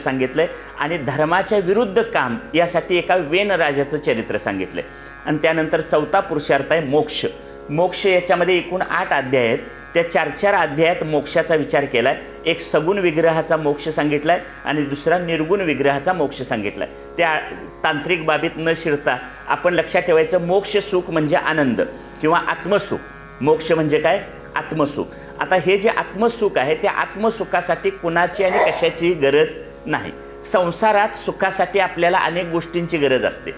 सांगितलंय आणि धर्माच्या विरुद्ध काम यासाठी एका वेन राजाचं चरित्र सांगितलंय. आणि त्यानंतर चौथा पुरुषार्थ आहे मोक्ष. मोक्ष याच्यामध्ये एकूण 8 अध्याय आहेत. त्या 4-4 अध्यायात मोक्षाचा विचार केला आहे. एक सगुण विग्रहाचा मोक्ष सांगितला आहे आणि दुसरा निर्गुण विग्रहाचा मोक्ष सांगितला आहे. त्या तांत्रिक बाबीत न शिरता आपण लक्षात ठेवायचं, मोक्ष सुख म्हणजे आनंद किंवा आत्मसुख. मोक्ष म्हणजे काय? आत्मसुख. आता हे जे आत्मसुख आहे त्या आत्मसुखासाठी कुणाची आणि कशाची गरज नाही. संसारात सुखासाठी आपल्याला अनेक गोष्टींची गरज असते.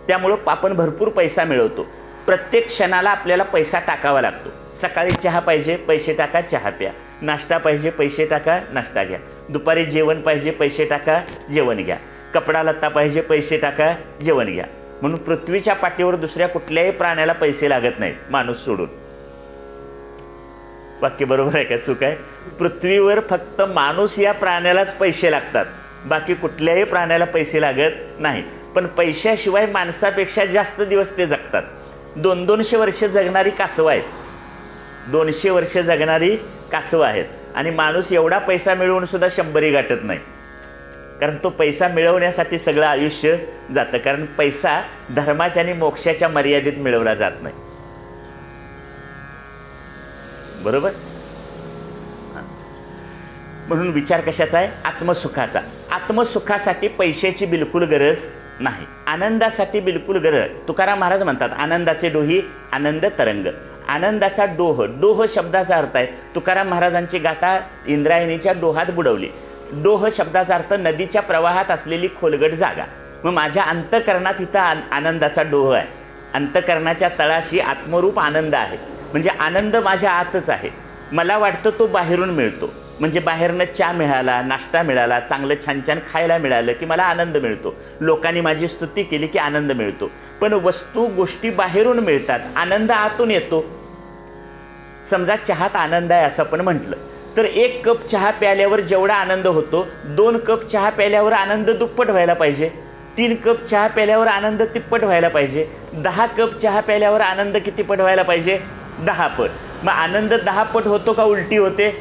त्यामुळं आपण भरपूर पैसा मिळवतो. प्रत्येक क्षणाला आपल्याला पैसा टाकावा लागतो. सकाळी चहा पाहिजे, पैसे टाका, चहा प्या. नाश्ता पाहिजे, पैसे टाका, नाश्ता घ्या. दुपारी जेवण पाहिजे, पैसे टाका, जेवण घ्या. कपडा लत्ता पाहिजे, पैसे टाका, जेवण घ्या. म्हणून पृथ्वीच्या पाठीवर दुसऱ्या कुठल्याही प्राण्याला पैसे लागत नाहीत, माणूस सोडून. वाक्य बरोबर आहे का चूक आहे? पृथ्वीवर फक्त माणूस या प्राण्यालाच पैसे लागतात, बाकी कुठल्याही प्राण्याला पैसे लागत नाहीत. पण पैशाशिवाय माणसापेक्षा जास्त दिवस ते जगतात. 200-200 वर्ष जगणारी कासवं आहेत. 200 वर्ष जगणारी कासवं आहेत. आणि माणूस एवढा पैसा मिळवून सुद्धा 100 गाठत नाही. कारण तो पैसा मिळवण्यासाठी सगळं आयुष्य जातं. कारण पैसा धर्माच्या आणि मोक्षाच्या मर्यादेत मिळवला जात नाही. बरोबर? म्हणून विचार कशाचा आहे? आत्मसुखाचा. आत्मसुखासाठी पैशाची बिलकुल गरज नाही. आनंदासाठी बिलकुल गरज. तुकाराम महाराज म्हणतात, आनंदाचे डोही आनंद तरंग. आनंदाचा डोह. डोह शब्दाचा अर्थ आहे, तुकाराम महाराजांची गाथा इंद्रायणीच्या डोहात बुडवली. डोह शब्दाचा अर्थ नदीच्या प्रवाहात असलेली खोलगट जागा. मग माझ्या अंतःकरणात इथं आनंदाचा डोह आहे. अंतःकरणाच्या तळाशी आत्मरूप आनंद आहे. म्हणजे आनंद माझ्या आतच आहे. मला वाटतं तो बाहेरून मिळतो. म्हणजे बाहेरनं चहा मिळाला, नाश्ता मिळाला, चांगलं छान छान खायला मिळालं की मला आनंद मिळतो. लोकांनी माझी स्तुती केली की आनंद मिळतो. पण वस्तू गोष्टी बाहेरून मिळतात, आनंद आतून येतो. समजा चहात आनंद आहे असं आपण म्हटलं तर 1 कप चहा प्यायल्यावर जेवढा आनंद होतो, 2 कप चहा प्यायल्यावर आनंद दुप्पट व्हायला पाहिजे. 3 कप चहा प्यायल्यावर आनंद तिप्पट व्हायला पाहिजे. 10 कप चहा प्यायल्यावर आनंद किती पट व्हायला पाहिजे? 10 पट. मग आनंद 10 पट होतो का उलटी होते?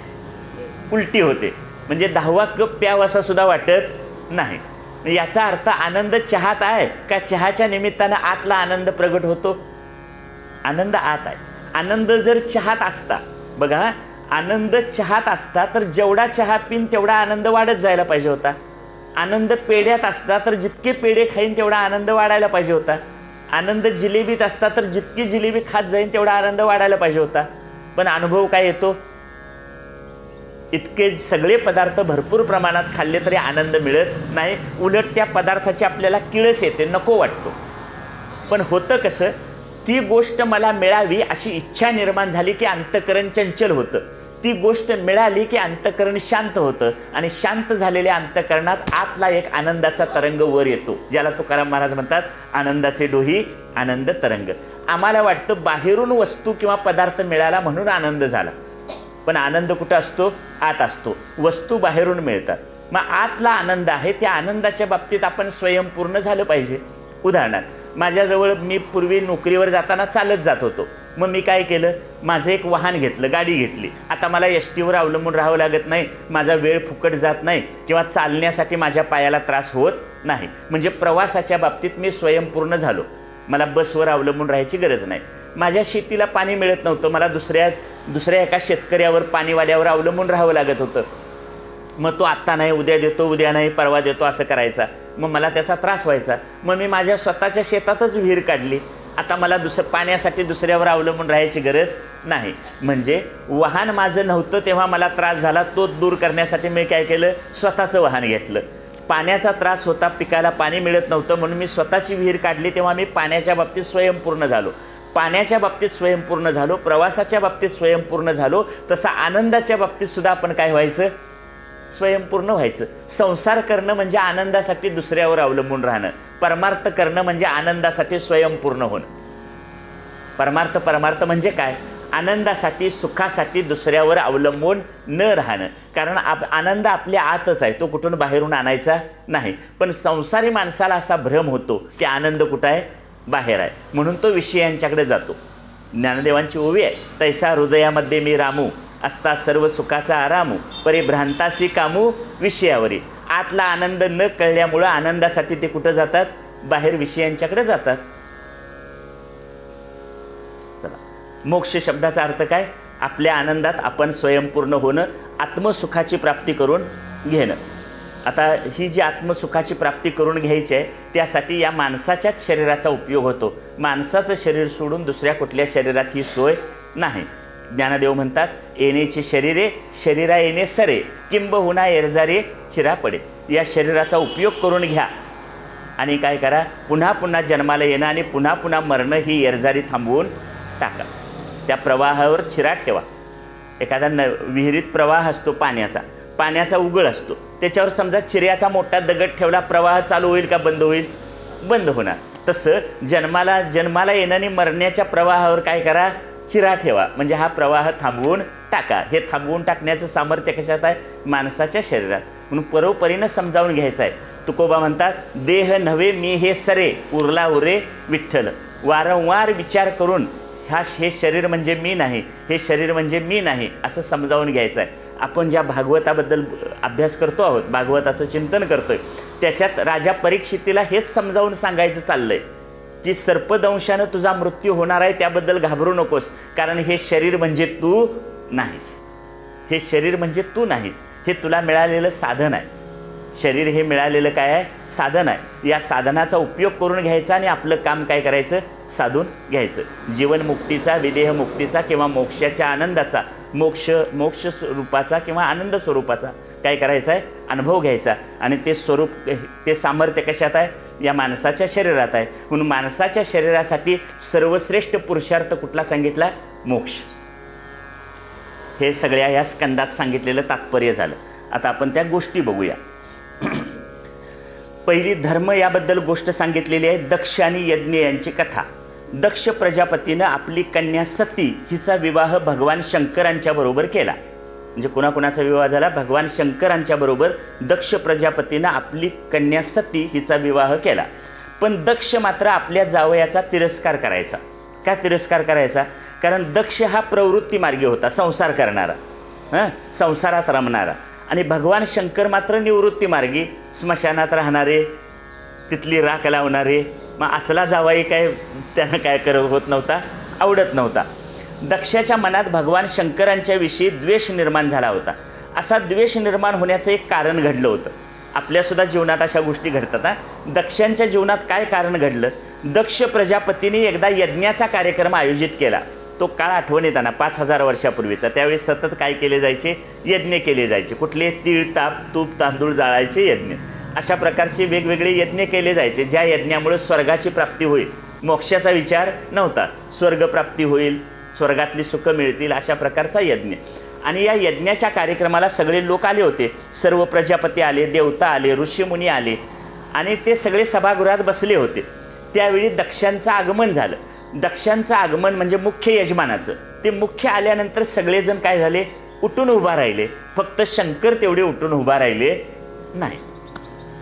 उलटी होते. म्हणजे 10वा कप प्यावासा सुद्धा वाटत नाही. याचा अर्थ आनंद चहात आहे का चहाच्या निमित्तानं आतला आनंद प्रगट होतो? आनंद आत आहे. आनंद जर चहात असता, बघा, आनंद चहात असता तर जेवढा चहा पिन तेवढा आनंद वाढत जायला पाहिजे होता. आनंद पेढ्यात असता तर जितके पेढे खाईन तेवढा आनंद वाढायला पाहिजे होता. आनंद जिलेबीत असता तर जितकी जिलेबी खात जाईन तेवढा आनंद वाढायला पाहिजे होता. पण अनुभव काय येतो? इतके सगळे पदार्थ भरपूर प्रमाणात खाल्ले तरी आनंद मिळत नाही. उलट त्या पदार्थाची आपल्याला किळस येते, नको वाटतो. पण होतं कसं? ती गोष्ट मला मिळावी अशी इच्छा निर्माण झाली की अंतःकरण चंचल होतं. ती गोष्ट मिळाली की अंतःकरण शांत होतं आणि शांत झालेल्या अंतःकरणात आतला एक आनंदाचा तरंग वर येतो, ज्याला तुकाराम महाराज म्हणतात आनंदाचे डोही आनंद तरंग. आम्हाला वाटतं बाहेरून वस्तू किंवा पदार्थ मिळाला म्हणून आनंद झाला, पण आनंद कुठं असतो? आत असतो. वस्तू बाहेरून मिळतात. मग आतला आनंद आहे, त्या आनंदाच्या बाबतीत आपण स्वयंपूर्ण झालं पाहिजे. उदाहरणार्थ माझ्याजवळ मी पूर्वी नोकरीवर जाताना चालत जात होतो. मग मी काय केलं? माझं एक वाहन घेतलं, गाडी घेतली. आता मला एसटीवर अवलंबून राहावं लागत नाही, माझा वेळ फुकट जात नाही किंवा चालण्यासाठी माझ्या पायाला त्रास होत नाही. म्हणजे प्रवासाच्या बाबतीत मी स्वयंपूर्ण झालो. मला बसवर अवलंबून राहायची गरज नाही. माझ्या शेतीला पाणी मिळत नव्हतं, मला दुसऱ्या एका शेतकऱ्यावर, पाणीवाल्यावर अवलंबून राहावं लागत होतं. मग तो आत्ता नाही, उद्या देतो, उद्या नाही, परवा देतो असं करायचा. मग मला त्याचा त्रास व्हायचा. मग मी माझ्या स्वतःच्या शेतातच विहीर काढली. आता मला पाण्यासाठी दुसऱ्यावर अवलंबून राहायची गरज नाही. म्हणजे वाहन माझं नव्हतं तेव्हा मला त्रास झाला, तो दूर करण्यासाठी मी काय केलं? स्वतःचं वाहन घेतलं. पाण्याचा त्रास होता, पिकाला पाणी मिळत नव्हतं म्हणून मी स्वतःची विहीर काढली, तेव्हा मी पाण्याच्या बाबतीत स्वयंपूर्ण झालो. पाण्याच्या बाबतीत स्वयंपूर्ण झालो, प्रवासाच्या बाबतीत स्वयंपूर्ण झालो. तसं आनंदाच्या बाबतीत सुद्धा आपण काय व्हायचं? स्वयंपूर्ण व्हायचं. संसार करणं म्हणजे आनंदासाठी दुसऱ्यावर अवलंबून राहणं. परमार्थ करणं म्हणजे आनंदासाठी स्वयंपूर्ण होणं. परमार्थ म्हणजे काय? आनंदासाठी, सुखासाठी दुसऱ्यावर अवलंबून न राहणं. कारण आनंद आपल्या आतच आहे, तो कुठून बाहेरून आणायचा नाही. पण संसारी माणसाला असा भ्रम होतो की आनंद कुठं आहे? बाहेर आहे. म्हणून तो विषयांच्याकडे जातो. ज्ञानदेवांची ओवी आहे, तैसा हृदयामध्ये मी रामू, असता सर्व सुखाचा आरामू, परिभ्रांतासी कामू विषयावरी. आतला आनंद न कळल्यामुळं आनंदासाठी ते कुठं जातात, बाहेर विषयांच्याकडे जातात. चला, मोक्ष शब्दाचा अर्थ काय, आपल्या आनंदात आपण स्वयंपूर्ण होणं, आत्मसुखाची प्राप्ती करून घेणं. आता ही जी आत्मसुखाची प्राप्ती करून घ्यायची आहे त्यासाठी या माणसाच्याच शरीराचा उपयोग होतो. माणसाचं शरीर सोडून दुसऱ्या कुठल्या शरीरात ही सोय नाही. ज्ञानदेव म्हणतात, येणेचे शरीरे शरीरा येणे सरे, किंबहुना एरजारे चिरा पडे. या शरीराचा उपयोग करून घ्या आणि काय करा, पुन्हा पुन्हा जन्माला येणं आणि पुन्हा पुन्हा मरणं ही एरजारी थांबवून टाका. त्या प्रवाहावर चिरा ठेवा. एखादा विहिरीत प्रवाह असतो पाण्याचा उगळ असतो, त्याच्यावर समजा चिऱ्याचा मोठा दगड ठेवला, प्रवाह चालू होईल का बंद होईल, बंद होणार. तसं जन्माला येणं आणि मरण्याच्या प्रवाहावर काय करा, चिरा ठेवा, म्हणजे हा प्रवाह थांबवून टाका. हे थांबवून टाकण्याचं सामर्थ्य कशात आहे, माणसाच्या शरीरात. म्हणून परोपरीनं समजावून घ्यायचं आहे. तुकोबा म्हणतात, देह नव्हे मी हे सरे, उरला उरे विठ्ठल. वारंवार विचार करून हे शरीर म्हणजे मी नाही, हे शरीर म्हणजे मी नाही असं समजावून घ्यायचं आहे. आपण ज्या भागवताबद्दल अभ्यास करतो आहोत, भागवताचं चिंतन करतोय, त्याच्यात राजा परीक्षितीला हेच समजावून सांगायचं चाललंय की सर्पदंशानं तुझा मृत्यू होणार आहे, त्याबद्दल घाबरू नकोस, कारण हे शरीर म्हणजे तू नाहीस. हे शरीर म्हणजे तू नाहीस, हे तुला मिळालेलं साधन आहे. शरीर हे मिळालेलं काय आहे, साधन आहे. या साधनाचा उपयोग करून घ्यायचा आणि आपलं काम काय करायचं, साधून घ्यायचं. जीवनमुक्तीचा, विदेहमुक्तीचा किंवा मोक्षाच्या आनंदाचा, मोक्ष स्वरूपाचा किंवा आनंद स्वरूपाचा काय करायचा आहे, अनुभव घ्यायचा. आणि ते स्वरूप, ते सामर्थ्य कशात आहे, या माणसाच्या शरीरात आहे. म्हणून माणसाच्या शरीरासाठी सर्वश्रेष्ठ पुरुषार्थ कुठला सांगितला, मोक्ष. हे सगळ्या या स्कंदात सांगितलेलं तात्पर्य झालं. आता आपण त्या गोष्टी बघूया. पहिली धर्म याबद्दल गोष्ट सांगितलेली आहे, दक्ष आणि यज्ञ यांची कथा. दक्ष प्रजापतीनं आपली कन्या सती हिचा विवाह भगवान शंकरांच्या बरोबर केला. म्हणजे कुणाकुणाचा विवाह झाला, भगवान शंकरांच्या बरोबर दक्ष प्रजापतीनं आपली कन्या सती हिचा विवाह केला. पण दक्ष मात्र आपल्या जावयाचा तिरस्कार करायचा. का तिरस्कार करायचा, कारण दक्ष हा प्रवृत्ती मार्गी होता, संसार करणारा, संसारात रमणारा. आणि भगवान शंकर मात्र निवृत्ती मार्गी, स्मशानात राहणारे, तिथली राख लावणारे. मग असला जावाई काय त्यांना काय होत नव्हता, आवडत नव्हता. दक्षाच्या मनात भगवान शंकरांच्या विषयी द्वेष निर्माण झाला होता. असा द्वेष निर्माण होण्याचं एक कारण घडलं होतं. आपल्यासुद्धा जीवनात अशा गोष्टी घडतात. दक्षांच्या जीवनात काय कारण घडलं, दक्ष प्रजापतीने एकदा यज्ञाचा कार्यक्रम आयोजित केला. तो काळ आठवण येताना 5000 वर्षापूर्वीचा. त्यावेळी सतत काय केले जायचे, यज्ञ केले जायचे. कुठले, तीळ, ताप, तूप, तांदूळ जाळायचे यज्ञ. अशा प्रकारचे वेगवेगळे यज्ञ केले जायचे, ज्या यज्ञामुळे स्वर्गाची प्राप्ती होईल. मोक्षाचा विचार नव्हता, स्वर्गप्राप्ती होईल, स्वर्गातली सुखं मिळतील, अशा प्रकारचा यज्ञ. आणि या यज्ञाच्या कार्यक्रमाला सगळे लोक आले होते. सर्व प्रजापती आले, देवता आले, ऋषीमुनी आले आणि ते सगळे सभागृहात बसले होते. त्यावेळी दक्षांचं आगमन झालं. दक्षांचं आगमन म्हणजे मुख्य यजमानाचं. ते मुख्य आल्यानंतर सगळेजण काय झाले, उठून उभा राहिले. फक्त शंकर तेवढे उठून उभा राहिले नाही.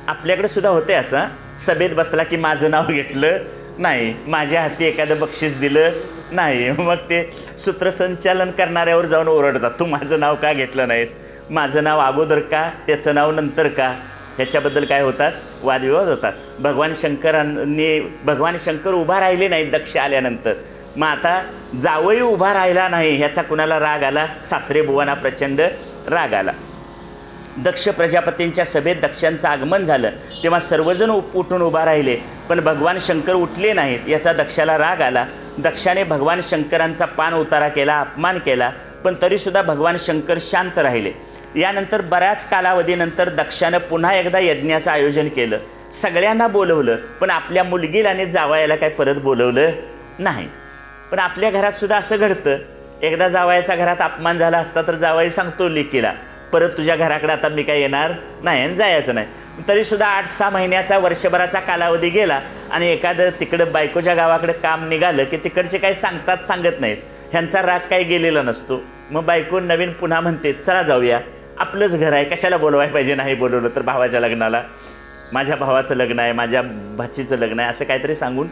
आपल्याकडे सुद्धा होते असं, सभेत बसला की माझं नाव घेतलं नाही, माझ्या हाती एखादं बक्षीस दिलं नाही, मग ते सूत्रसंचालन करणाऱ्यावर जाऊन ओरडतात, तू माझं नाव का घेतलं नाहीस, माझं नाव अगोदर का, त्याचं नाव नंतर का. ह्याच्याबद्दल काय होतात, वादविवाद होतात. भगवान शंकर उभा राहिले नाहीत दक्ष आल्यानंतर. मग आता जावई उभा राहिला नाही, ह्याचा कुणाला राग आला, सासरे बुवांना प्रचंड राग आला. दक्ष प्रजापतींच्या सभेत दक्षांचं आगमन झालं तेव्हा सर्वजण उठून उभा राहिले, पण भगवान शंकर उठले नाहीत. याचा दक्षाला राग आला. दक्षाने भगवान शंकरांचा पान उतारा केला, अपमान केला, पण तरीसुद्धा भगवान शंकर शांत राहिले. यानंतर बऱ्याच कालावधीनंतर दक्षानं पुन्हा एकदा यज्ञाचं आयोजन केलं. सगळ्यांना बोलवलं, पण आपल्या मुलगीला आणि जावयाला काय परत बोलवलं नाही. पण आपल्या घरात सुद्धा असं घडतं, एकदा जावयाचा घरात अपमान झाला असता तर जावई सांगतो लेकीला, परत तुझ्या घराकडे आता मी काय येणार नाही आणि जायचं नाही. तरीसुद्धा 8-6 महिन्याचा, वर्षभराचा कालावधी गेला आणि एखादं तिकडं बायकोच्या गावाकडे काम निघालं की तिकडचे काही सांगत नाहीत. ह्यांचा राग काही गेलेला नसतो. मग बायको नवीन पुन्हा म्हणते, चला जाऊया, आपलंच घर आहे, कशाला बोलवायला पाहिजे, नाही बोलवलं तर भावाच्या लग्नाला. माझ्या भावाचं लग्न आहे, माझ्या भाचीचं लग्न आहे, असं काहीतरी सांगून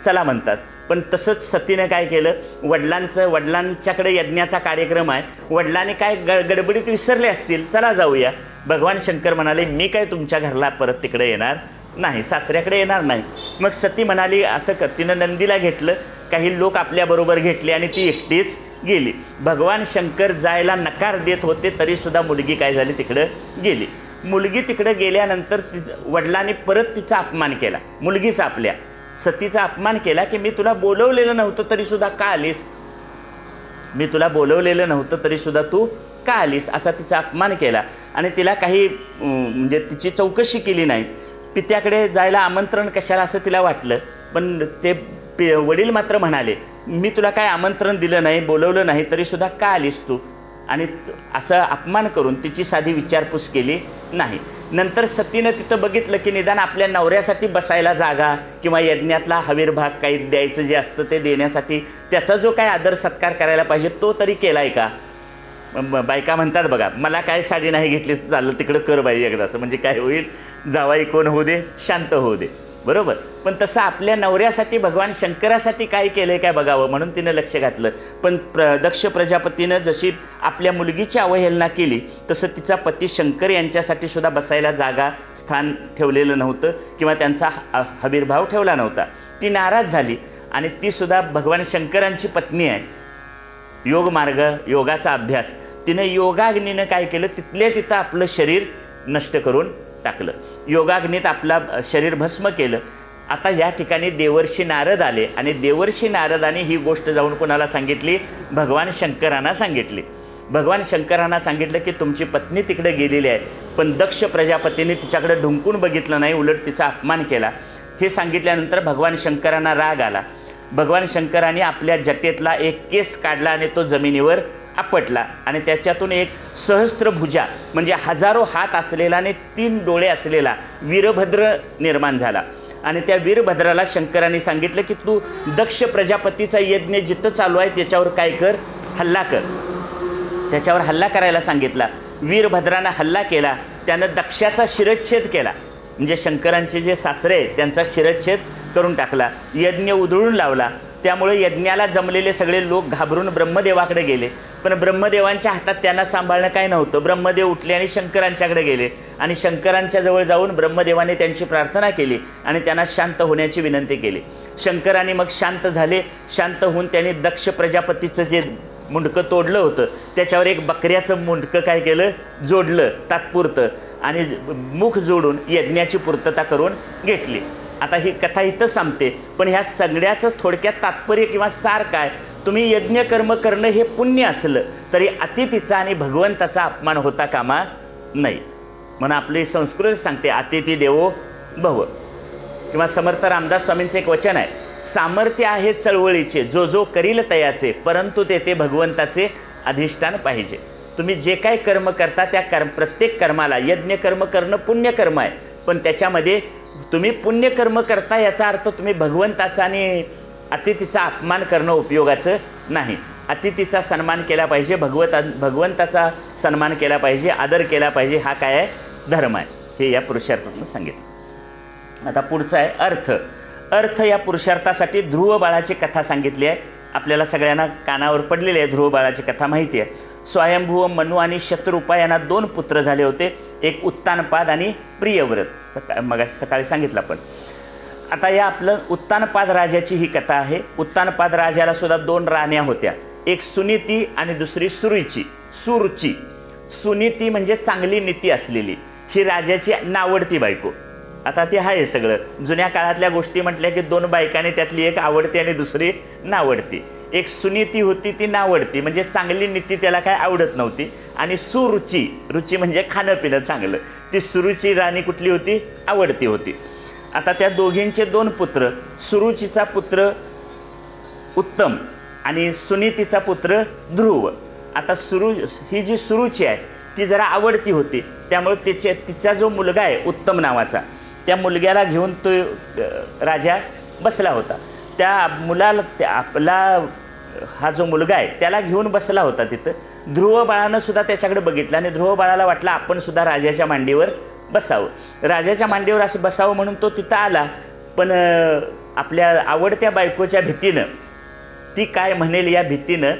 चला म्हणतात. पण तसंच सतीनं काय केलं, वडिलांच्याकडे यज्ञाचा कार्यक्रम आहे, वडिलांनी काय गडबडीत विसरले असतील, चला जाऊया. भगवान शंकर म्हणाले मी काय तुमच्या घरला परत तिकडे येणार नाही, सासऱ्याकडे येणार नाही. मग सती म्हणाली असं कर, तिनं नंदीला घेतलं, काही लोक आपल्याबरोबर घेतले आणि ती एकटीच गेली. भगवान शंकर जायला नकार देत होते तरीसुद्धा मुलगी काय झाली, तिकडं गेली. मुलगी तिकडं गेल्यानंतर वडिलांनी परत तिचा अपमान केला, मुलगीचा आपल्या सतीचा अपमान केला की मी तुला बोलवलेलं नव्हतं तरीसुद्धा का आलीस, मी तुला बोलवलेलं नव्हतं तरीसुद्धा तू का आलीस, असा तिचा अपमान केला. आणि तिला काही म्हणजे तिची चौकशी केली नाही. पित्याकडे जायला आमंत्रण कशाला असं तिला वाटलं. पण ते वडील मात्र म्हणाले मी तुला काय आमंत्रण दिलं नाही, बोलवलं नाही तरीसुद्धा का आलीस तू, आणि असं अपमान करून तिची साधी विचारपूस केली नाही. नंतर सतीनं तिथं बघितलं की निदान आपल्या नवऱ्यासाठी बसायला जागा किंवा यज्ञातला हवीरभाग काही द्यायचं जे असतं ते देण्यासाठी त्याचा जो काय आदर सत्कार करायला पाहिजे तो तरी केला आहे का. बायका म्हणतात बघा, मला काय साडी नाही घेतली चाललं, तिकडं कर बाई एकदा, असं म्हणजे काय होईल, जावाई कोण होऊ दे, शांत होऊ दे, बरोबर. पण तसं आपल्या नवऱ्यासाठी भगवान शंकरासाठी काय केलं आहे काय बघावं म्हणून तिनं लक्ष घातलं. पण दक्ष प्रजापतीनं जशी आपल्या मुलगीची अवहेलना केली तसं तिचा पती शंकर यांच्यासाठी सुद्धा बसायला जागा स्थान ठेवलेलं नव्हतं किंवा त्यांचा हवीरभाव ठेवला नव्हता. ती नाराज झाली आणि तीसुद्धा भगवान शंकरांची पत्नी आहे, योगमार्ग योगाचा अभ्यास, तिनं योगाग्नीनं काय केलं, तिथल्या तिथं आपलं शरीर नष्ट करून टाकलं, योगाग्नीत आपला शरीर भस्म केलं. आता या ठिकाणी देवर्षी नारद आले आणि देवर्षी नारदाने ही गोष्ट जाऊन कोणाला सांगितली, भगवान शंकरांना सांगितली. भगवान शंकरांना सांगितलं की तुमची पत्नी तिकडे गेलेली आहे, पण दक्ष प्रजापतीने तिच्याकडे ढुंकून बघितलं नाही, उलट तिचा अपमान केला. हे सांगितल्यानंतर भगवान शंकरांना राग आला. भगवान शंकरांनी आपल्या जटेतला एक केस काढला आणि तो जमिनीवर आपटला आणि त्याच्यातून एक सहस्त्रभुजा म्हणजे हजारो हात असलेला आणि 3 डोळे असलेला वीरभद्र निर्माण झाला. आणि त्या वीरभद्राला शंकरांनी सांगितलं की तू दक्ष प्रजापतीचा यज्ञ जिथं चालू आहे त्याच्यावर काय कर, हल्ला कर. त्याच्यावर हल्ला करायला सांगितला. वीरभद्रानं हल्ला केला, त्यानं दक्षाचा शिरच्छेद केला, म्हणजे शंकरांचे जे सासरे आहेत त्यांचा शिरच्छेद करून टाकला, यज्ञ उधळून लावला. त्यामुळे यज्ञाला जमलेले सगळे लोक घाबरून ब्रह्मदेवाकडे गेले. पण ब्रह्मदेवांच्या हातात त्यांना सांभाळणं काय नव्हतं. ब्रह्मदेव उठले आणि शंकरांच्याकडे गेले आणि शंकरांच्या जवळ जाऊन ब्रह्मदेवाने त्यांची प्रार्थना केली आणि त्यांना शांत होण्याची विनंती केली. शंकरांनी मग शांत झाले. शांत होऊन त्यांनी दक्ष प्रजापतीचं जे मुंडकं तोडलं होतं त्याच्यावर एक बकऱ्याचं मुंडकं काय केलं, जोडलं तात्पुरतं आणि मुख जोडून यज्ञाची पूर्तता करून घेतली. आता ही कथा इथं संपते, पण ह्या सगळ्याचं थोडक्यात तात्पर्य किंवा सार काय, तुम्ही यज्ञकर्म करणं हे पुण्य असलं तरी अतिथीचा आणि भगवंताचा अपमान होता कामा नाही. म्हणून आपली संस्कृती सांगते अतिथी देवो भव. किंवा समर्थ रामदास स्वामींचं एक वचन आहे, सामर्थ्य आहे चळवळीचे जो जो करील तयाचे, परंतु ते भगवंताचे अधिष्ठान पाहिजे. तुम्ही जे काय कर्म करता त्या प्रत्येक कर्माला, यज्ञकर्म करणं पुण्यकर्म आहे, पण त्याच्यामध्ये तुम्ही पुण्यकर्म करता याचा अर्थ तुम्ही भगवंताचा आणि अतिथीचा अपमान करणं उपयोगाचं नाही. अतिथीचा सन्मान केला पाहिजे, भगवंताचा सन्मान केला पाहिजे, आदर केला पाहिजे, हा काय आहे, धर्म आहे. हे या पुरुषार्थातून सांगितलं. आता पुढचा आहे अर्थ. अर्थ या पुरुषार्थासाठी ध्रुव बाळाची कथा सांगितली आहे. आपल्याला सगळ्यांना कानावर पडलेली आहे ध्रुव बाळाची कथा माहिती आहे. स्वयंभू मनु आणि शत्रुपा यांना 2 पुत्र झाले होते, एक उत्तानपाद आणि प्रियव्रत. सकाळी सांगितलं आपण. आता या आपलं उत्तानपाद राजाची ही कथा आहे. उत्तानपाद राजाला सुद्धा 2 राण्या होत्या, एक सुनीती आणि दुसरी सुरुची. सुनीती म्हणजे चांगली नीती असलेली, ही राजाची नावडती बायको. आता ते आहे सगळं जुन्या काळातल्या गोष्टी म्हटल्या की 2 बायकांनी त्यातली एक आवडती आणि दुसरी नावडती. एक सुनीती होती ती नावडती, म्हणजे चांगली नीती त्याला काय आवडत नव्हती. आणि सुरुची, रुची म्हणजे खाणं पिणं चांगलं, ती सुरुची राणी कुठली होती, आवडती होती. आता त्या दोघींचे 2 पुत्र, सुरुचीचा पुत्र उत्तम आणि सुनीतीचा पुत्र ध्रुव. आता ही जी सुरुची आहे ती जरा आवडती होती, त्यामुळे तिचा जो मुलगा आहे उत्तम नावाचा, त्या मुलग्याला घेऊन तो राजा बसला होता. त्या मुलाला आपला हा जो मुलगा आहे त्याला घेऊन बसला होता तिथं. ध्रुव बाळानं सुद्धा त्याच्याकडे बघितलं आणि ध्रुव बाळाला वाटलं आपण सुद्धा राजाच्या मांडीवर बसावं. राजाच्या मांडीवर असं बसावं म्हणून तो तिथं आला. पण आपल्या आवडत्या बायकोच्या भीतीनं, ती काय म्हणेल या भीतीनं,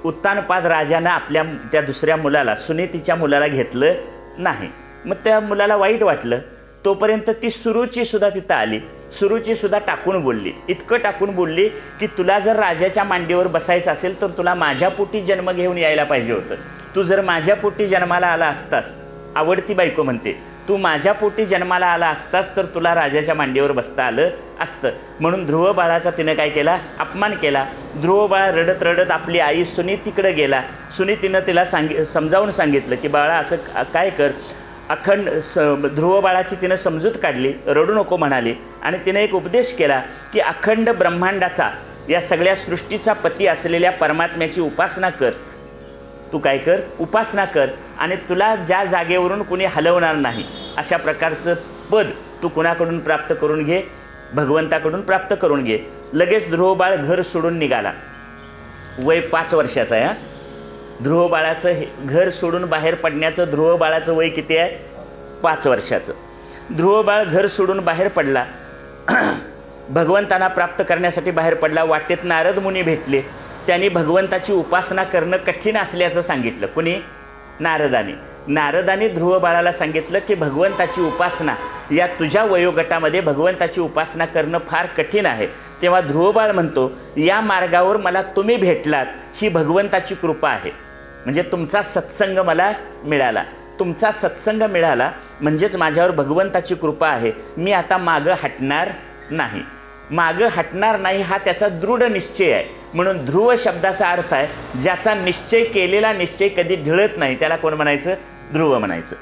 उत्तानपाद राजानं आपल्या त्या दुसऱ्या मुलाला, सुनीतीच्या मुलाला घेतलं नाही. मग त्या मुलाला वाईट वाटलं. तोपर्यंत ती सुरुचीसुद्धा तिथं आली. सुरुचीसुद्धा टाकून बोलली, इतकं टाकून बोलली की तुला जर राजाच्या मांडीवर बसायचं असेल तर तुला माझ्या पोटी जन्म घेऊन यायला पाहिजे होतं. तू जर माझ्या पोटी जन्माला आला असतास, आवडती बायको म्हणते, तू माझ्या पोटी जन्माला आला असतास तर तुला राजाच्या मांडीवर बसता आलं असतं. म्हणून ध्रुव बाळाचा तिनं काय केला, अपमान केला. ध्रुव बाळ रडत रडत आपली आई सुनीतीकडे गेला. सुनीतीनं तिला समजावून सांगितलं की बाळा असं काय कर. ध्रुव बाळाची तिनं समजूत काढली, रडू नको म्हणाली. आणि तिनं एक उपदेश केला की अखंड ब्रह्मांडाचा, या सगळ्या सृष्टीचा पती असलेल्या परमात्म्याची उपासना कर. तू काय कर, उपासना कर, आणि तुला ज्या जागेवरून कुणी हलवणार नाही अशा प्रकारचं पद तू कुणाकडून प्राप्त करून घे, भगवंताकडून प्राप्त करून घे. लगेच ध्रुव बाळ घर सोडून निघाला. वय 5 वर्षाचं आहे. ध्रुव बाळाचं घर सोडून बाहेर पडण्याचं ध्रुव बाळाचं वय किती आहे, 5 वर्षाचं. ध्रुव बाळ घर सोडून बाहेर पडला, भगवंतांना प्राप्त करण्यासाठी बाहेर पडला. वाटेत नारद मुनी भेटले. त्यांनी भगवंताची उपासना करणं कठीण असल्याचं सांगितलं. कुणी, नारदाने ध्रुव बाळाला सांगितलं की भगवंताची उपासना, या तुझ्या वयोगटामध्ये भगवंताची उपासना करणं फार कठीण आहे. तेव्हा ध्रुव बाळ म्हणतो, या मार्गावर मला तुम्ही भेटलात ही भगवंताची कृपा आहे. म्हणजे तुमचा सत्संग मला मिळाला. तुमचा सत्संग मिळाला म्हणजेच माझ्यावर भगवंताची कृपा आहे. मी आता मागं हटणार नाही. मागं हटणार नाही हा त्याचा दृढ निश्चय आहे. म्हणून ध्रुव शब्दाचा अर्थ आहे ज्याचा निश्चय, केलेला निश्चय कधी ढळत नाही, त्याला कोण म्हणायचं, ध्रुव म्हणायचं.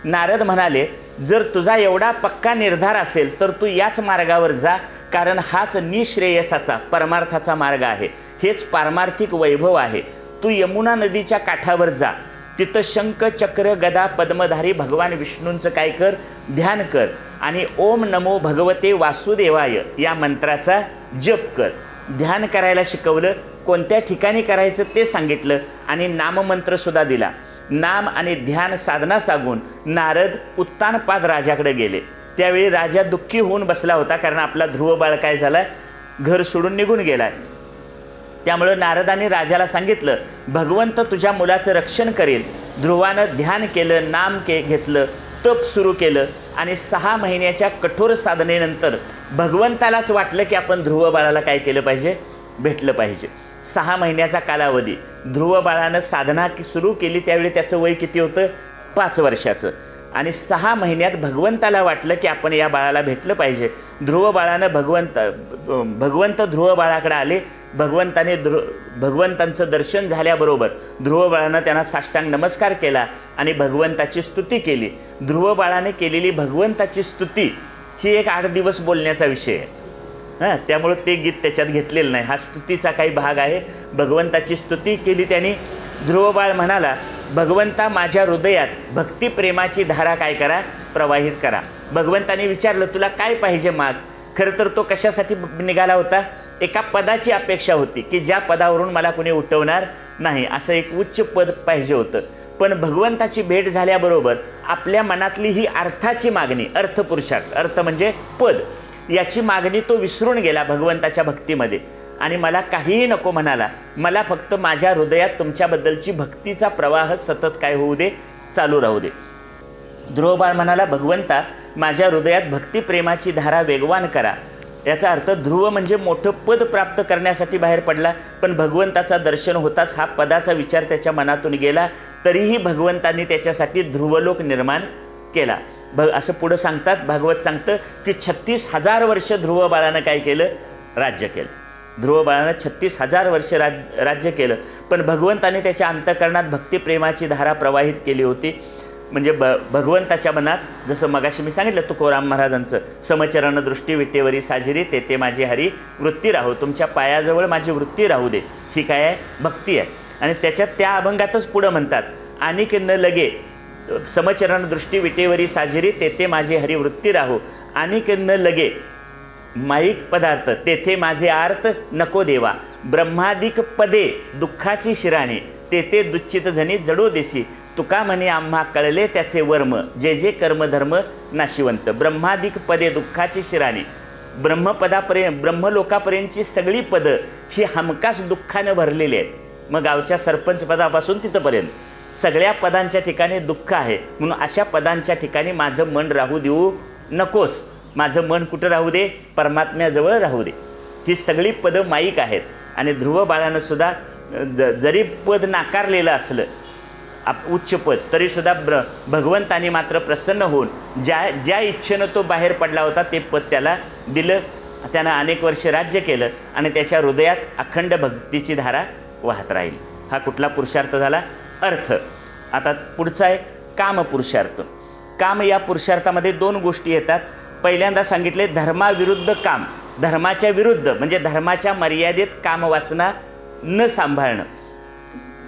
नारद म्हणाले, जर तुझा एवढा पक्का निर्धार असेल तर तू याच मार्गावर जा, कारण हाच निश्रेयसाचा, परमार्थाचा मार्ग आहे. हेच पारमार्थिक वैभव आहे. तू यमुना नदीच्या काठावर जा. तिथं शंख, चक्र, गदा, पद्मधारी भगवान विष्णूंचं काय कर, ध्यान कर. आणि ओम नमो भगवते वासुदेवाय या मंत्राचा जप कर. ध्यान करायला शिकवलं. कोणत्या ठिकाणी करायचं ते सांगितलं आणि नाममंत्रसुद्धा दिला. नाम आणि ध्यान साधना सांगून नारद उत्तानपाद राजाकडे गेले. त्यावेळी राजा दुःखी होऊन बसला होता, कारण आपला ध्रुव बाळ काय झाला, घर सोडून निघून गेला. त्यामुळं नारदाने राजाला सांगितलं, भगवंत तुझ्या मुलाचं रक्षण करेल. ध्रुवानं ध्यान केलं, नाम घेतलं, तप सुरू केलं आणि 6 महिन्याच्या कठोर साधनेनंतर भगवंतालाच वाटलं की आपण ध्रुव बाळाला काय केलं पाहिजे, भेटलं पाहिजे. 6 महिन्याचा कालावधी ध्रुव बाळानं साधना सुरू केली. त्यावेळी त्याचं वय किती होतं, 5 वर्षाचं. आणि 6 महिन्यात भगवंताला वाटलं की आपण या बाळाला भेटलं पाहिजे. ध्रुव बाळानं भगवंत ध्रुव बाळाकडे आले. भगवंतांचं दर्शन झाल्याबरोबर ध्रुव बाळानं त्यांना साष्टांग नमस्कार केला आणि भगवंताची स्तुती केली. ध्रुव बाळाने केलेली भगवंताची स्तुती ही एक 8 दिवस बोलण्याचा विषय आहे. त्यामुळं ते गीत त्याच्यात घेतलेलं नाही. हा स्तुतीचा काही भाग आहे. भगवंताची स्तुती केली त्यांनी. ध्रुव बाळ म्हणाला, भगवंता माझ्या हृदयात भक्तिप्रेमाची धारा काय करा, प्रवाहित करा. भगवंताने विचारलं, तुला काय पाहिजे माग. खरं तर तो कशासाठी निघाला होता, एका पदाची अपेक्षा होती की ज्या पदावरून मला कुणी उठवणार नाही, असं एक उच्च पद पाहिजे होतं. पण भगवंताची भेट झाल्याबरोबर आपल्या मनातली ही अर्थाची मागणी, अर्थपुरुषार्थ, अर्थ म्हणजे पद, याची मागणी तो विसरून गेला भगवंताच्या भक्तीमध्ये. आणि मला काहीही नको म्हणाला. मला फक्त माझ्या हृदयात तुमच्याबद्दलची भक्तीचा प्रवाह सतत काय होऊ दे, चालू राहू दे. ध्रुव बाळ म्हणाला, भगवंता माझ्या हृदयात भक्तिप्रेमाची धारा वेगवान करा. याचा अर्थ ध्रुव म्हणजे मोठं पद प्राप्त करण्यासाठी बाहेर पडला, पण भगवंताचा दर्शन होताच हा पदाचा विचार त्याच्या मनातून गेला. तरीही भगवंतांनी त्याच्यासाठी ध्रुवलोक निर्माण केला. असं पुढं सांगतात, भागवत सांगतं की 36,000 वर्ष ध्रुव बाळानं काय केलं, राज्य केलं. ध्रुव बाळानं 36,000 वर्ष राज्य केलं. पण भगवंताने त्याच्या अंतःकरणात भक्तिप्रेमाची धारा प्रवाहित केली होती. म्हणजे भगवंताच्या मनात, जसं मगाशी मी सांगितलं तुकोराम महाराजांचं, समचरण दृष्टी विटेवरी साजिरी तेथे माझी हरी वृत्ती राहू. तुमच्या पायाजवळ माझी वृत्ती राहू दे. ही काय आहे, भक्ती आहे. आणि त्याच्यात त्या अभंगातच पुढं म्हणतात, आणिक न लगे समचरण दृष्टी विटेवरी साजिरी तेथे माझी हरी वृत्ती राहू. आणिक न लगे माईक पदार्थ तेथे माझे आर्त नको देवा. ब्रह्मादिक पदे दुःखाची शिराणी तेथे दुच्चित जनी जडो देसी. तुका म्हणे आम्हा कळले त्याचे वर्म, जे जे कर्मधर्म नाशिवंत. ब्रह्मादिक पदे दुःखाची शिराणी. ब्रह्मलोकापर्यंतची सगळी पदं ही हमखास दुःखानं भरलेली आहेत. मग गावच्या सरपंच पदापासून तिथंपर्यंत सगळ्या पदांच्या ठिकाणी दुःख आहे. म्हणून अशा पदांच्या ठिकाणी माझं मन राहू देऊ नकोस. माझं मन कुठं राहू दे? परमात्म्याजवळ राहू दे. ही सगळी पदं माईक आहेत. आणि ध्रुव बाळानं सुद्धा जरी पद नाकारलेलं असलं उच्च पद, तरीसुद्धा भगवंतानी मात्र प्रसन्न होऊन ज्या इच्छेनं तो बाहेर पडला होता ते पद त्याला दिलं. त्यानं अनेक वर्ष राज्य केलं आणि त्याच्या हृदयात अखंड भक्तीची धारा वाहत राहील. हा कुठला पुरुषार्थ झाला? अर्थ. आता पुढचा आहे काम पुरुषार्थ. काम या पुरुषार्थामध्ये 2 गोष्टी येतात. पहिल्यांदा सांगितले धर्माविरुद्ध काम. धर्माच्या विरुद्ध म्हणजे धर्माच्या मर्यादेत कामवासना न सांभाळणं.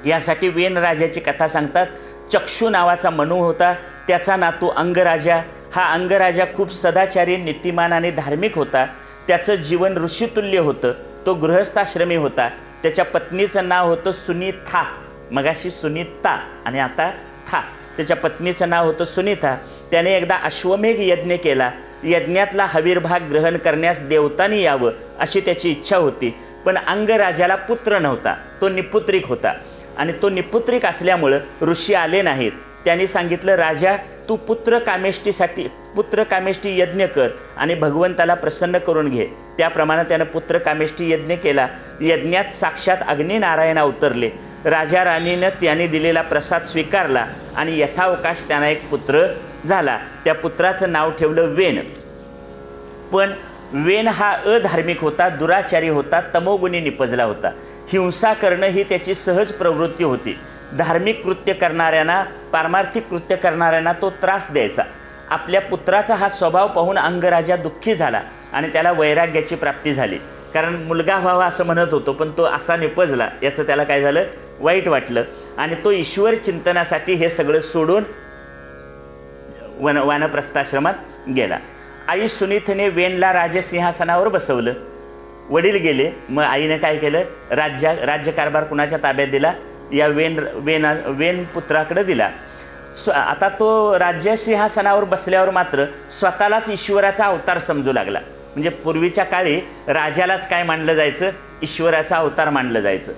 यासाठी वेन राजाची कथा सांगतात. चक्षु नावाचा मनू होता, त्याचा नातू अंगराजा. हा अंगराजा खूप सदाचारी, नीतिमान आणि धार्मिक होता. त्याचं जीवन ऋषितुल्य होतं. तो गृहस्थाश्रमी होता. त्याच्या पत्नीचं नाव होतं सुनीता. मगाशी सुनीता आणि आता था. त्याच्या पत्नीचं नाव होतं सुनीता. त्याने एकदा अश्वमेघ यज्ञ केला. यज्ञातला हवीरभाग ग्रहण करण्यास देवतांनी यावं अशी त्याची इच्छा होती. पण अंगराजाला पुत्र नव्हता. तो निपुत्रिक होता आणि तो निपुत्रिक असल्यामुळं ऋषी आले नाहीत. त्यांनी सांगितलं, राजा तू पुत्रकामेष्टी यज्ञ कर आणि भगवंताला प्रसन्न करून घे. त्याप्रमाणे त्यानं पुत्रकामेष्टी यज्ञ केला. यज्ञात साक्षात अग्निनारायण अवतरले. राजा राणीनं त्याने दिलेला प्रसाद स्वीकारला आणि यथावकाश त्यांना एक पुत्र झाला. त्या पुत्राचं नाव ठेवलं वेन. पण वेन हा अधार्मिक होता, दुराचारी होता, तमोगुणी निपजला होता. हिंसा करणं ही त्याची सहज प्रवृत्ती होती. धार्मिक कृत्य करणाऱ्यांना, पारमार्थिक कृत्य करणाऱ्यांना तो त्रास द्यायचा. आपल्या पुत्राचा हा स्वभाव पाहून अंगराजा दुःखी झाला आणि त्याला वैराग्याची प्राप्ती झाली. कारण मुलगा व्हावा असं म्हणत होतो, पण तो असा निपजला. याचं त्याला काय झालं? वाईट वाटलं आणि तो ईश्वर चिंतनासाठी हे सगळं सोडून वानप्रस्थाश्रमात गेला. आई सुनीतीने वेनला राजसिंहासनावर बसवलं. वडील गेले. मग आईने काय केलं? राज्यकारभार कुणाच्या ताब्यात दिला? या वेन पुत्राकडे दिला. आता तो राज्यसिंहासनावर बसल्यावर मात्र स्वतःलाच ईश्वराचा अवतार समजू लागला. म्हणजे पूर्वीच्या काळी राजालाच काय मानलं जायचं? ईश्वराचा अवतार मानलं जायचं.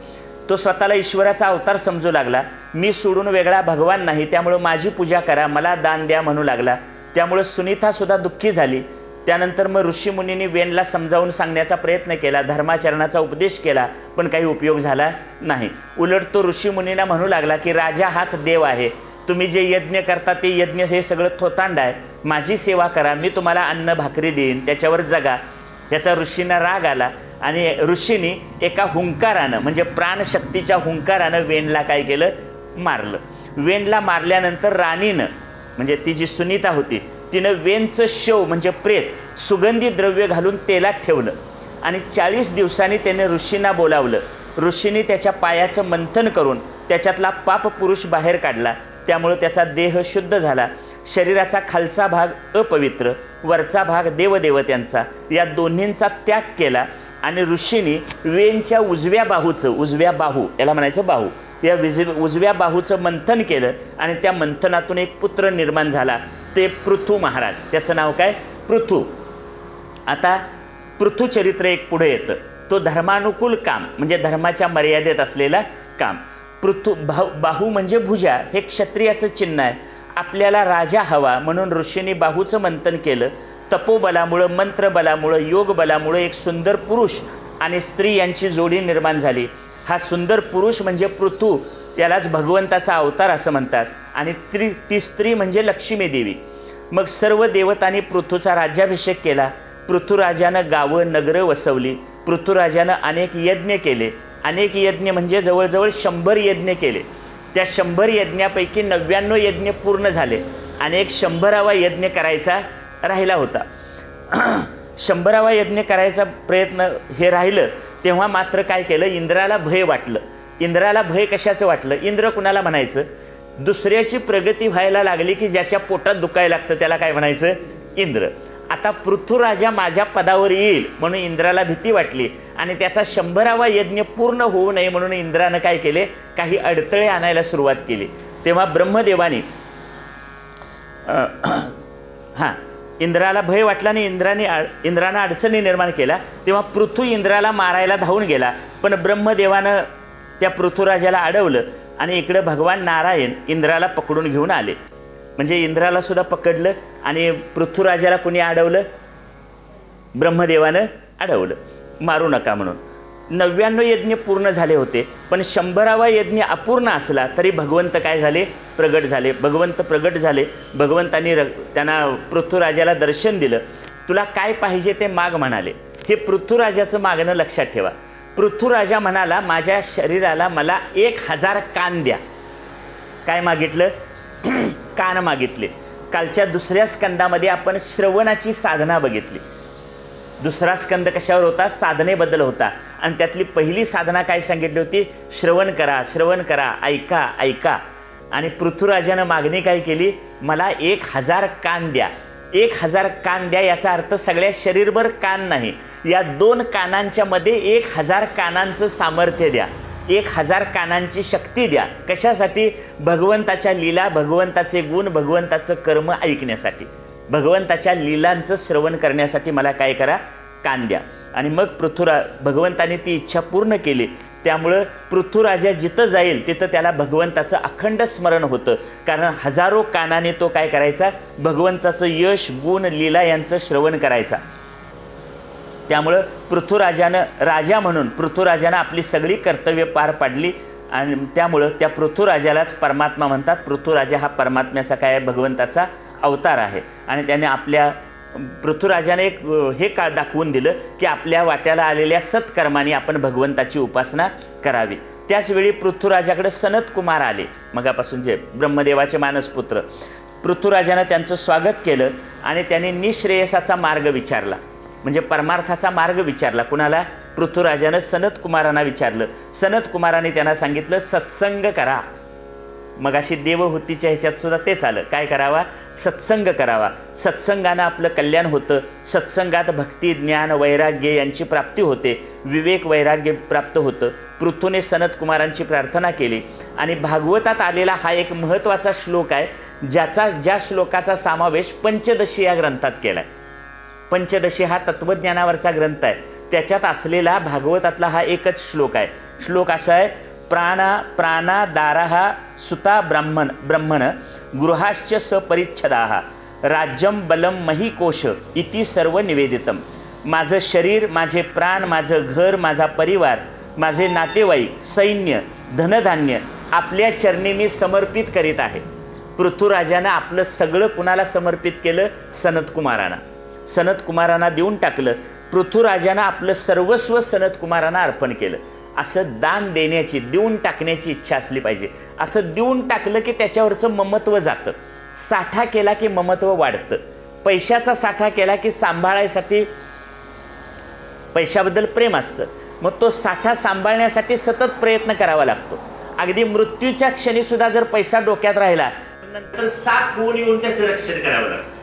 तो स्वतःला ईश्वराचा अवतार समजू लागला. मी सोडून वेगळा भगवान नाही, त्यामुळं माझी पूजा करा, मला दान द्या म्हणू लागला. त्यामुळं सुनीतासुद्धा दुःखी झाली. त्यानंतर मग ऋषीमुनींनी वेनला समजावून सांगण्याचा प्रयत्न केला, धर्माचरणाचा उपदेश केला, पण काही उपयोग झाला नाही. उलट तो ऋषीमुनींना म्हणू लागला की राजा हाच देव आहे. तुम्ही जे यज्ञ करता ते यज्ञ हे सगळं थोतांड आहे. माझी सेवा करा, मी तुम्हाला अन्न भाकरी देईन, त्याच्यावर जगा. याचा ऋषींना राग आला आणि ऋषींनी एका हुंकारानं म्हणजे प्राणशक्तीच्या हुंकारानं वेनला काय केलं? मारलं. वेनला मारल्यानंतर राणीनं म्हणजे ती जी सुनीता होती तिनं वेनचं शव म्हणजे प्रेत सुगंधी द्रव्य घालून तेलात ठेवलं आणि 40 दिवसांनी त्याने ऋषींना बोलावलं. ऋषींनी त्याच्या पायाचं मंथन करून त्याच्यातला पाप पुरुष बाहेर काढला. त्यामुळे त्याचा देह शुद्ध झाला. शरीराचा खालचा भाग अपवित्र, वरचा भाग देवदेवत्यांचा या दोन्हींचा त्याग केला आणि ऋषींनी वेनच्या उजव्या बाहू याला म्हणायचं बाहू, या उजव्या बाहूचं मंथन केलं आणि त्या मंथनातून एक पुत्र निर्माण झाला, ते पृथू महाराज. त्याचं नाव काय? पृथू. आता पृथुचरित्र एक पुढे येतं. तो धर्मानुकूल काम म्हणजे धर्माच्या मर्यादेत असलेला काम. बाहू म्हणजे भुजा, हे क्षत्रियाचं चिन्ह आहे. आपल्याला राजा हवा म्हणून ऋषींनी बाहूचं मंथन केलं. तपोबलामुळं, मंत्रबलामुळं, योगबलामुळं एक सुंदर पुरुष आणि स्त्री यांची जोडी निर्माण झाली. हा सुंदर पुरुष म्हणजे पृथू, यालाच भगवंताचा अवतार असं म्हणतात. आणि ती स्त्री म्हणजे लक्ष्मी देवी. मग सर्व देवतांनी पृथूचा राज्याभिषेक केला. पृथुराजानं गावं नगरं वसवली. पृथुराजानं अनेक यज्ञ केले. अनेक यज्ञ म्हणजे जवळजवळ 100 यज्ञ केले. त्या 100 यज्ञापैकी 99 यज्ञ पूर्ण झाले. अनेक 100वा यज्ञ करायचा राहिला होता. 100वा यज्ञ करायचा प्रयत्न हे राहिलं तेव्हा मात्र काय केलं? इंद्राला भय वाटलं. इंद्राला भय कशाचं वाटलं? इंद्र कुणाला म्हणायचं? दुसऱ्याची प्रगती व्हायला लागली की ज्याच्या पोटात दुखायला लागतं त्याला काय म्हणायचं? इंद्र. आता पृथुराजा माझ्या पदावर येईल म्हणून इंद्राला भीती वाटली आणि त्याचा 100वा यज्ञ पूर्ण होऊ नये म्हणून इंद्रानं काय केले? काही अडथळे आणायला सुरुवात केली. तेव्हा ब्रह्मदेवाने इंद्राला भय वाटला आणि इंद्रानं अडचणी निर्माण केला। तेव्हा पृथ्वी इंद्राला मारायला धावून गेला, पण ब्रह्मदेवानं त्या पृथ्वीराजाला अडवलं आणि इकडं भगवान नारायण इंद्राला पकडून घेऊन आले। म्हणजे इंद्राला सुद्धा पकडलं आणि पृथ्वीराजाला कुणी अडवलं? ब्रह्मदेवानं अडवलं, मारू नका म्हणून। 99 यज्ञ पूर्ण झाले होते, पण 100वा यज्ञ अपूर्ण असला तरी भगवंत काय झाले? प्रगट झाले। भगवंत प्रगट झाले। भगवंतांनी त्यांना पृथ्वीराजाला दर्शन दिलं। तुला काय पाहिजे ते माग म्हणाले। हे पृथ्वीराजाचं मागणं लक्षात ठेवा। पृथ्वीराजा म्हणाला, माझ्या शरीराला मला 1000 कान द्या। काय मागितलं? कान मागितले। कालच्या दुसऱ्या स्कंदामध्ये आपण श्रवणाची साधना बघितली। दुसरा स्कंद कशावर होता? साधनेबद्दल होता। आणि त्यातली पहिली साधना काय सांगितली होती? श्रवण करा, श्रवण करा, ऐका, ऐका। आणि पृथ्वीराजानं मागणी काय केली? मला 1000 कान द्या। 1000 कान द्या याचा अर्थ सगळ्या शरीरभर कान नाही, या 2 कानांच्या मध्ये 1000 कानांचं सामर्थ्य द्या, 1000 कानांची शक्ती द्या। कशासाठी? भगवंताच्या लीला, भगवंताचे गुण, भगवंताचं कर्म ऐकण्यासाठी, भगवंताच्या लीलांचं श्रवण करण्यासाठी मला काय करा? कान द्या। आणि मग भगवंताने ती इच्छा पूर्ण केली। त्यामुळं पृथ्वीराजा जिथं जाईल तिथं त्याला भगवंताचं अखंड स्मरण होतं, कारण हजारो कानाने तो काय करायचा? भगवंताचं यश, गुण, लीला यांचं श्रवण करायचा। त्यामुळं पृथ्वीराजानं राजा म्हणून पृथ्वीराजानं आपली सगळी कर्तव्य पार पाडली आणि त्यामुळं त्या पृथ्वीराजालाच परमात्मा म्हणतात। पृथ्वीराजा हा परमात्म्याचा काय आहे? भगवंताचा अवतार आहे। आणि त्याने आपल्या पृथ्वीराजाने एक हे का दाखवून दिलं की आपल्या वाट्याला आलेल्या सत्कर्माने आपण भगवंताची उपासना करावी। त्याचवेळी पृथ्वीराजाकडे सनत कुमार आले, मगापासून जे ब्रह्मदेवाचे मानसपुत्र। पृथ्वीराजानं त्यांचं स्वागत केलं आणि त्याने निश्रेयसाचा मार्ग विचारला, म्हणजे परमार्थाचा मार्ग विचारला। कुणाला? पृथ्वीराजानं सनत कुमारांना विचारलं। सनत कुमाराने त्यांना सांगितलं, सत्संग करा। मग अशी देवहूतीच्या ह्याच्यात सुद्धा तेच आलं, काय करावा? सत्संग करावा। सत्संगानं आपलं कल्याण होतं। सत्संगात भक्ती, ज्ञान, वैराग्य यांची प्राप्ती होते, विवेक, वैराग्य प्राप्त होतं। पृथ्वीने सनत कुमारांची प्रार्थना केली आणि भागवतात आलेला हा एक महत्त्वाचा श्लोक आहे, ज्या श्लोकाचा समावेश पंचदशी या ग्रंथात केला आहे। पंचदशी हा तत्त्वज्ञानावरचा ग्रंथ आहे, त्याच्यात असलेला भागवतातला हा एकच श्लोक आहे। श्लोक असा आहे, प्राणादारः सुता ब्रह्मण गृहाश्च सपरिच्छदाः राज्यम बलम महिकोश इति सर्व निवेदितम। माझं शरीर, माझे प्राण, माझं घर, माझा परिवार, माझे नातेवाईक, सैन्य, धनधान्य आपल्या चरणी मी समर्पित करीत आहे। पृथ्वीराजानं आपलं सगळं कुणाला समर्पित केलं? सनत कुमारांना। सनत कुमारांना देऊन टाकलं। पृथ्वीराजानं आपलं सर्वस्व सनत कुमारांना अर्पण केलं। असं दान देण्याची, देऊन टाकण्याची इच्छा असली पाहिजे। असं देऊन टाकलं की त्याच्यावरचं ममत्व जातं। साठा केला की ममत्व वाढतं। पैशाचा साठा केला की सांभाळायसाठी पैशाबद्दल प्रेम असतं, मग तो साठा सांभाळण्यासाठी सतत प्रयत्न करावा लागतो। अगदी मृत्यूच्या क्षणी सुद्धा जर पैसा डोक्यात राहिला, नंतर साप होऊन येऊन त्याचं रक्षण करावं लागतं।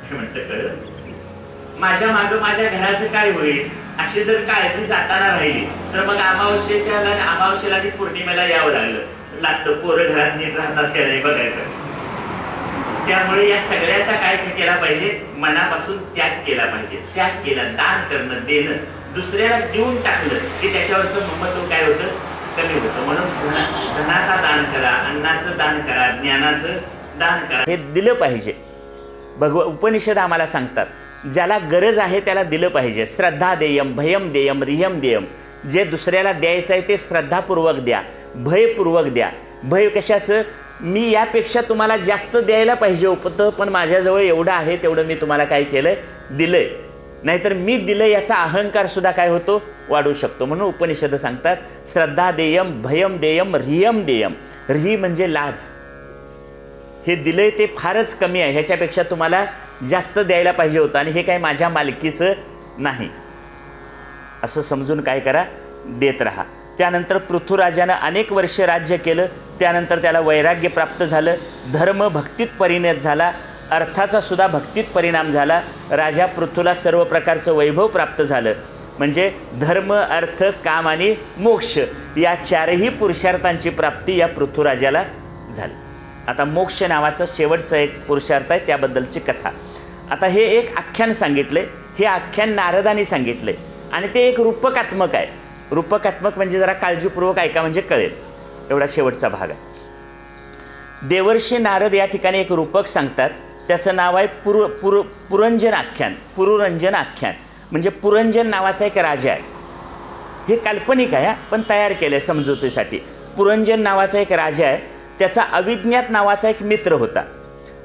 हे म्हणतं, कळलं? माझ्या मागं माझ्या घराचं काय होईल अशी जर काळजी जाताना राहिली तर मग अमावस्येला आणि पौर्णिमेला यावं लागतं। पोरं घरात नीट राहतात का नाही बघायचं। त्यामुळे या सगळ्याचा काय केला पाहिजे? मनापासून त्याग केला पाहिजे। त्याग केला, दान करणं, देणं, दुसऱ्याला देऊन टाकलं की त्याच्यावरचं ममत्व काय होतं? कमी होतं। म्हणून धनाचा दान करा, अन्नाचं दान करा, ज्ञानाचं दान करा, हे दिलं पाहिजे। उपनिषद आम्हाला सांगतात, ज्याला गरज आहे त्याला दिलं पाहिजे। श्रद्धा देयम, भयम देयम, रियम देयम। जे दुसऱ्याला द्यायचं आहे ते श्रद्धापूर्वक द्या, भयपूर्वक द्या। भय कशाचं? मी यापेक्षा तुम्हाला जास्त द्यायला पाहिजे होतं, पण माझ्याजवळ एवढं आहे तेवढं मी तुम्हाला काय केलंय? दिलंय। नाहीतर मी दिलं याचा अहंकार सुद्धा काय होतो? वाढू शकतो। म्हणून उपनिषद सांगतात, श्रद्धा देयम, भयम देयम, रियम देयम। रि म्हणजे लाज। हे दिलंय ते फारच कमी आहे, ह्याच्यापेक्षा तुम्हाला जास्त द्यायला पाहिजे होतं आणि हे काय माझ्या मालकीचं नाही, असं समजून काय करा? देत राहा। त्यानंतर पृथ्वीराजानं अनेक वर्ष राज्य केलं। त्यानंतर त्याला वैराग्य प्राप्त झालं, धर्म भक्तीत परिणत झाला, अर्थाचा सुद्धा भक्तीत परिणाम झाला। राजा पृथ्वीला सर्व प्रकारचं वैभव प्राप्त झालं। म्हणजे धर्म, अर्थ, काम आणि मोक्ष या चारही पुरुषार्थांची प्राप्ती या पृथ्वीराजाला झाली. आता मोक्ष नावाचा शेवटचा एक पुरुषार्थ आहे, त्याबद्दलची कथा. आता हे एक आख्यान सांगितलंय, हे आख्यान नारदांनी सांगितलंय आणि ते एक रूपकात्मक आहे. रूपकात्मक म्हणजे जरा काळजीपूर्वक ऐका म्हणजे कळेल, एवढा शेवटचा भाग आहे. देवर्षी नारद या ठिकाणी एक रूपक सांगतात, त्याचं नाव आहे पुरंजन आख्यान. पुरुरंजन आख्यान म्हणजे पुरंजन नावाचा एक राजा आहे. हे काल्पनिक आहे पण तयार केलं आहे समजुतीसाठी. पुरंजन नावाचा एक राजा आहे, त्याचा अविज्ञात नावाचा एक मित्र होता.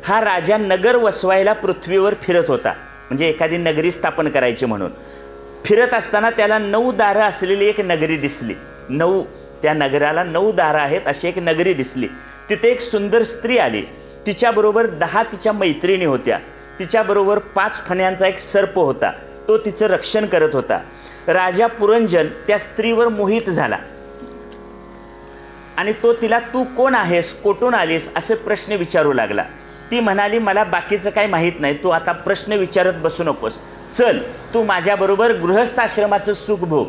हा राजा नगर वसवायला पृथ्वीवर फिरत होता, म्हणजे एखादी नगरी स्थापन करायची म्हणून फिरत असताना त्याला 9 दारं असलेली एक नगरी दिसली. 9, त्या नगराला 9 दारं आहेत अशी एक नगरी दिसली. तिथे एक सुंदर स्त्री आली, तिच्याबरोबर 10 तिच्या मैत्रिणी होत्या. तिच्याबरोबर 5 फण्यांचा एक सर्प होता, तो तिचं रक्षण करत होता. राजा पुरंजन त्या स्त्रीवर मोहित झाला आणि तो तिला तू कोण आहेस, कोठून आलीस असे प्रश्न विचारू लागला. ती म्हणाली मला बाकीचं काही माहीत नाही, तू आता प्रश्न विचारत बसू नकोस, चल तू माझ्याबरोबर गृहस्थ आश्रमाचं सुख भोग.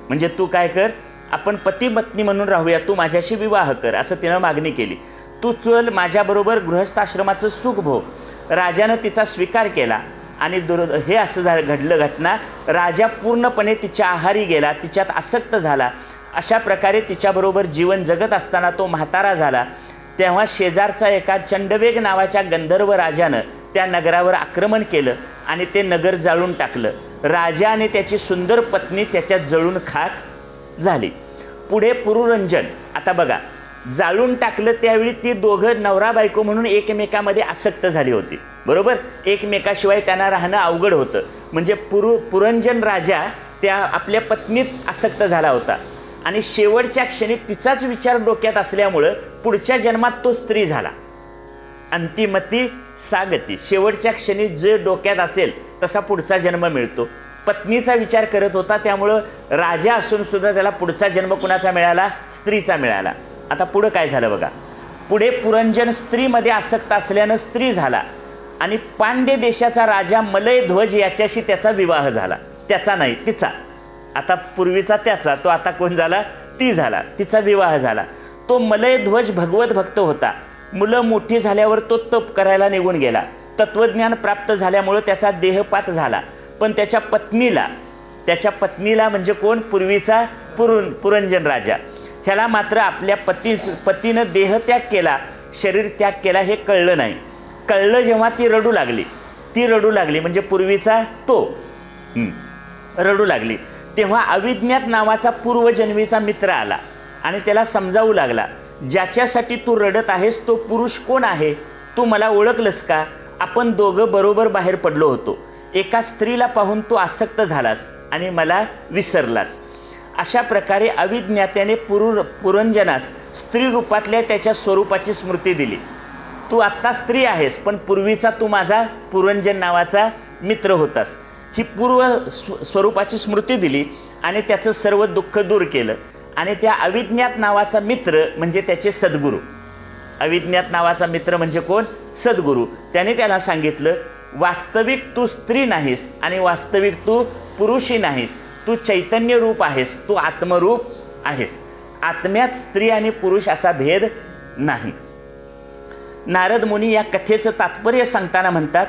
म्हणजे तू काय कर, आपण पती पत्नी म्हणून राहूया, तू माझ्याशी विवाह कर असं तिनं मागणी केली. तू चल माझ्याबरोबर गृहस्थ आश्रमाचं सुख भोग. राजानं तिचा स्वीकार केला आणि हे असं घडलं घटना, राजा पूर्णपणे तिच्या आहारी गेला, तिच्यात आसक्त झाला. अशा प्रकारे तिच्याबरोबर जीवन जगत असताना तो म्हातारा झाला. तेव्हा शेजारचा एका चंडवेग नावाच्या गंधर्व राजानं त्या नगरावर आक्रमण केलं आणि ते नगर जाळून टाकलं. राजा आणि त्याची सुंदर पत्नी त्याच्यात जळून खाक झाली. पुढे पुरुरंजन, आता बघा, जाळून टाकलं त्यावेळी ती दोघं नवरा बायको म्हणून एकमेकामध्ये आसक्त झाली होती, बरोबर. एकमेकाशिवाय त्यांना राहणं अवघड होतं. म्हणजे पुरंजन राजा त्या आपल्या पत्नीत आसक्त झाला होता आणि शेवटच्या क्षणी तिचाच विचार डोक्यात असल्यामुळं पुढच्या जन्मात तो स्त्री झाला. अंतिमती सागती, शेवटच्या क्षणी जे डोक्यात असेल तसा पुढचा जन्म मिळतो. पत्नीचा विचार करत होता, त्यामुळं राजा असून सुद्धा त्याला पुढचा जन्म कुणाचा मिळाला, स्त्रीचा मिळाला. आता पुढं काय झालं बघा. पुढे पुरंजन स्त्रीमध्ये आसक्त असल्यानं स्त्री झाला आणि पांड्य देशाचा राजा मलय ध्वज याच्याशी त्याचा विवाह झाला. त्याचा नाही, तिचा. आता पूर्वीचा त्याचा, तो आता कोण झाला, ती झाला, तिचा विवाह झाला. तो मलय ध्वज भगवत भक्त होता. मुलं मोठी झाल्यावर तो तप करायला निघून गेला. तत्वज्ञान प्राप्त झाल्यामुळं त्याचा देहपात झाला. पण त्याच्या पत्नीला म्हणजे कोण, पूर्वीचा पुरंजन राजा, ह्याला मात्र आपल्या पतीनं देहत्याग केला, शरीर त्याग केला हे कळलं नाही. कळलं जेव्हा ती रडू लागली म्हणजे पूर्वीचा तो रडू लागली, तेव्हा अविज्ञात नावाचा पूर्वजन्मीचा मित्र आला आणि त्याला समजावू लागला, ज्याच्यासाठी तू रडत आहेस तो पुरुष कोण आहे, तू मला ओळखलंस का, आपण दोघं बरोबर बाहेर पडलो होतो, एका स्त्रीला पाहून तू आसक्त झालास आणि मला विसरलास. अशा प्रकारे अविज्ञात्याने पुरंजनास स्त्री रूपातल्या त्याच्या स्वरूपाची स्मृती दिली. तू आत्ता स्त्री आहेस पण पूर्वीचा तू माझा पुरंजन नावाचा मित्र होतास, ही पूर्व स्वरूपाची स्मृती दिली आणि त्याचं सर्व दुःख दूर केलं. आणि त्या अविज्ञात नावाचा मित्र म्हणजे त्याचे सद्गुरू. अविज्ञात नावाचा मित्र म्हणजे कोण, सद्गुरू. त्याने त्याला सांगितलं, वास्तविक तू स्त्री नाहीस आणि वास्तविक तू पुरुषी नाहीस, तू चैतन्य रूप आहेस, तू आत्मरूप आहेस. आत्म्यात स्त्री आणि पुरुष असा भेद नाही. नारद मुनी या कथेचं तात्पर्य सांगताना म्हणतात,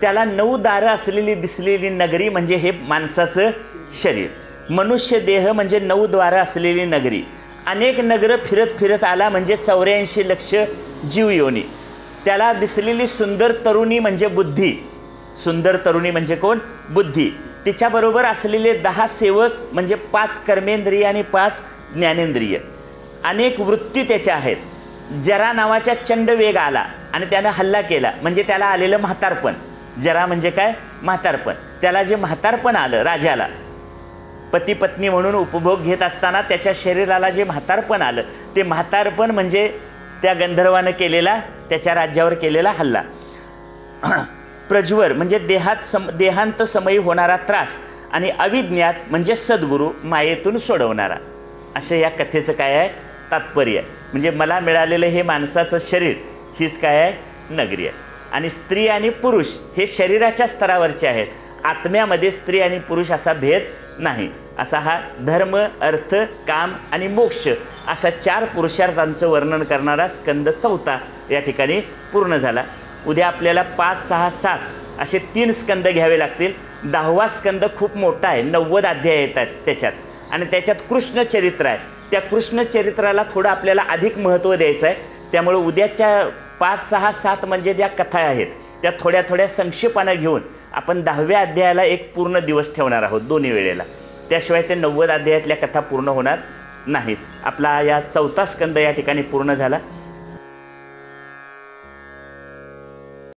त्याला 9 दारं असलेली दिसलेली नगरी म्हणजे हे माणसाचं शरीर. मनुष्य देह म्हणजे 9 द्वारं असलेली नगरी. अनेक नगरं फिरत फिरत आला म्हणजे 84 लक्ष जीव योनी. त्याला दिसलेली सुंदर तरुणी म्हणजे बुद्धी. सुंदर तरुणी म्हणजे कोण, बुद्धी. तिच्याबरोबर असलेले 10 सेवक म्हणजे 5 कर्मेंद्रिय आणि 5 ज्ञानेंद्रिय. अनेक वृत्ती त्याच्या आहेत. जरा नावाच्या चंडवेग आला आणि त्यानं हल्ला केला म्हणजे त्याला आलेलं म्हातारपण. जरा म्हणजे काय, म्हातारपण. त्याला जे म्हातारपण आलं राजाला, पती पत्नी म्हणून उपभोग घेत असताना त्याच्या शरीराला जे म्हातारपण आलं, ते म्हातारपण म्हणजे त्या गंधर्वानं केलेला, त्याच्या राज्यावर केलेला हल्ला. प्रज्वर म्हणजे देहांत समयी होणारा त्रास आणि अविज्ञात म्हणजे सद्गुरू मायेतून सोडवणारा. असं या कथेचं काय आहे, तात्पर्य आहे. म्हणजे मला मिळालेलं हे माणसाचं शरीर हीच काय आहे, नगरी आहे. आणि स्त्री आणि पुरुष हे शरीराच्या स्तरावरचे आहेत. आत्म्यामध्ये स्त्री आणि पुरुष असा भेद नाही. असा हा धर्म, अर्थ, काम आणि मोक्ष अशा 4 पुरुषार्थांचं वर्णन करणारा स्कंद 4 या ठिकाणी पूर्ण झाला. उद्या आपल्याला 5, 6, 7 असे 3 स्कंद घ्यावे लागतील. 10वा स्कंद खूप मोठा आहे, 90 अध्याय येतात त्याच्यात, आणि त्याच्यात कृष्ण चरित्र आहे. त्या कृष्ण चरित्राला थोडं आपल्याला अधिक महत्त्व द्यायचं आहे. त्यामुळे उद्याच्या 5, 6, 7 म्हणजे ज्या कथा आहेत त्या थोड्या थोड्या संक्षेपानं घेऊन आपण 10व्या अध्यायाला एक पूर्ण दिवस ठेवणार आहोत दोन्ही वेळेला. त्याशिवाय ते 90 अध्यायातल्या कथा पूर्ण होणार नाहीत. आपला या 4था स्कंद या ठिकाणी पूर्ण झाला.